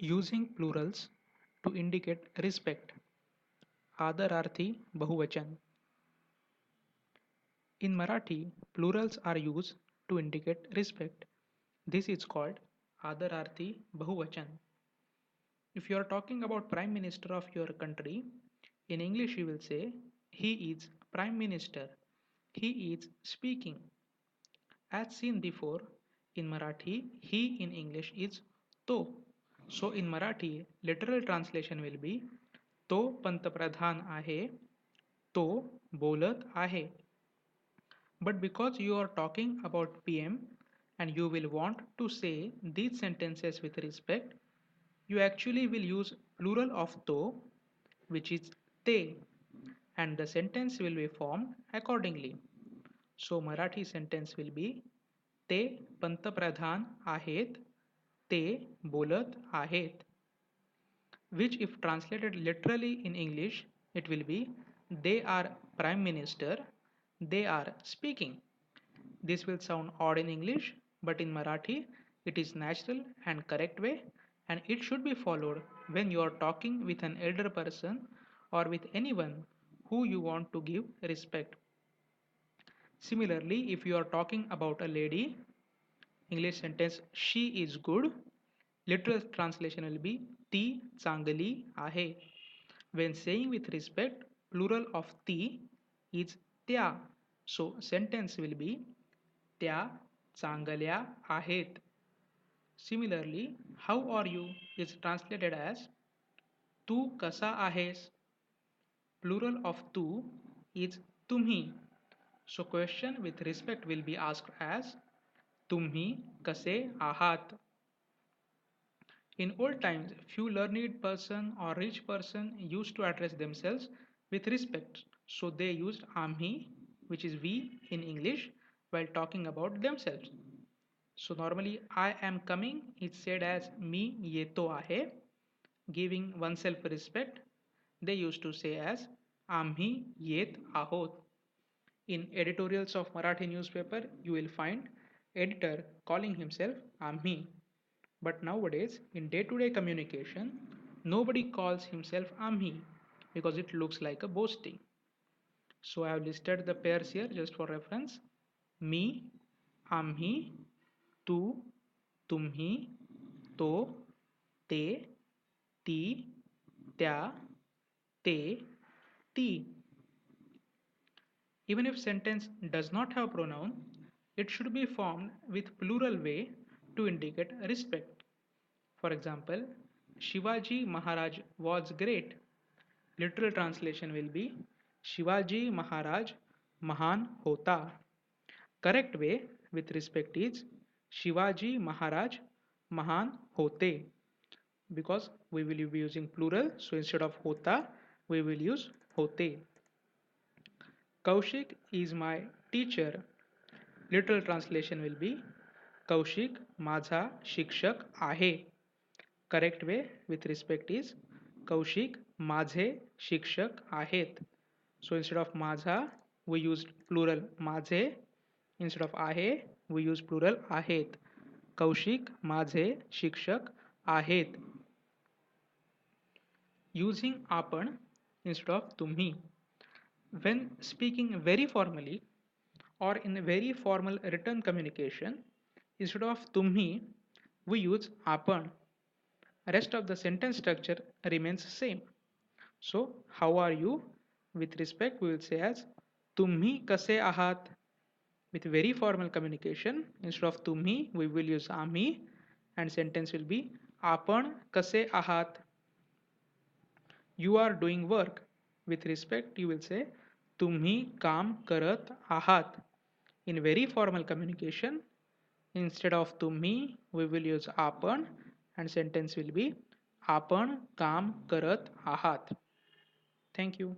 Using plurals to indicate respect. AdarArthI bahuvachan. In Marathi, plurals are used to indicate respect. This is called AdarArthI bahuvachan. If you are talking about Prime Minister of your country, in English you will say he is Prime Minister. He is speaking. As seen before, in Marathi, he in English is to. So in Marathi, literal translation will be तो पंतप्रधान आहे, तो बोलत आहे. But because you are talking about PM and you will want to say these sentences with respect, you actually will use plural of to, which is te, and the sentence will be formed accordingly. So Marathi sentence will be ते पंतप्रधान आहेत, ते बोलत आहेत, which if translated literally in English, it will be they are prime minister, they are speaking. This will sound odd in English, but in Marathi, it is natural and correct way, and it should be followed when you are talking with an elder person or with anyone who you want to give respect. Similarly, if you are talking about a lady, English sentence she is good, literal translation will be ती चांगली आहे. When saying with respect, plural of ती is त्या. So sentence will be त्या चांगल्या आहेत. Similarly, how are you is translated as तू कसा आहेस. Plural of तू is तुम्ही. So question with respect will be asked as तुम्ही कसे आहात. In old times, few learned person or rich person used to address themselves with respect. So they used आम्ही, which is we in English, while talking about themselves. So normally I am coming is said as मी येतो आहे. Giving oneself respect, they used to say as आम्ही येत आहोत. In editorials of Marathi newspaper, you will find editor calling himself आम्ही. But nowadays, in day-to-day communication, nobody calls himself आम्ही because it looks like a boasting. So I have listed the pairs here just for reference. मी, आम्ही, तू, तुम्ही, तो, ते, ती, त्या, ते, ती. Even if sentence does not have pronoun, it should be formed with plural way to indicate respect. For example, Shivaji Maharaj was great. Literal translation will be Shivaji Maharaj Mahan Hota. Correct way with respect is Shivaji Maharaj Mahan Hote, because we will be using plural, so instead of Hota we will use Hote. Kaushik is my teacher. Literal translation will be Kaushik माझा शिक्षक आहे. Correct way with respect is Kaushik माझे शिक्षक आहेत. So instead of माझा we use plural माझे. Instead of आहे we use plural आहेत. Kaushik माझे शिक्षक आहेत. Using आपण instead of तुम्ही. When speaking very formally or in a very formal written communication, instead of तुम्ही, we use आपण. Rest of the sentence structure remains same. So, how are you? With respect, we will say as तुम्ही कसे आहात. With very formal communication, instead of तुम्ही, we will use आम्ही, and sentence will be आपण कसे आहात. You are doing work. With respect, you will say तुम्ही काम करत आहात. In very formal communication, instead of तुम्ही, we will use आपण, and sentence will be आपण काम करत आहात. Thank you.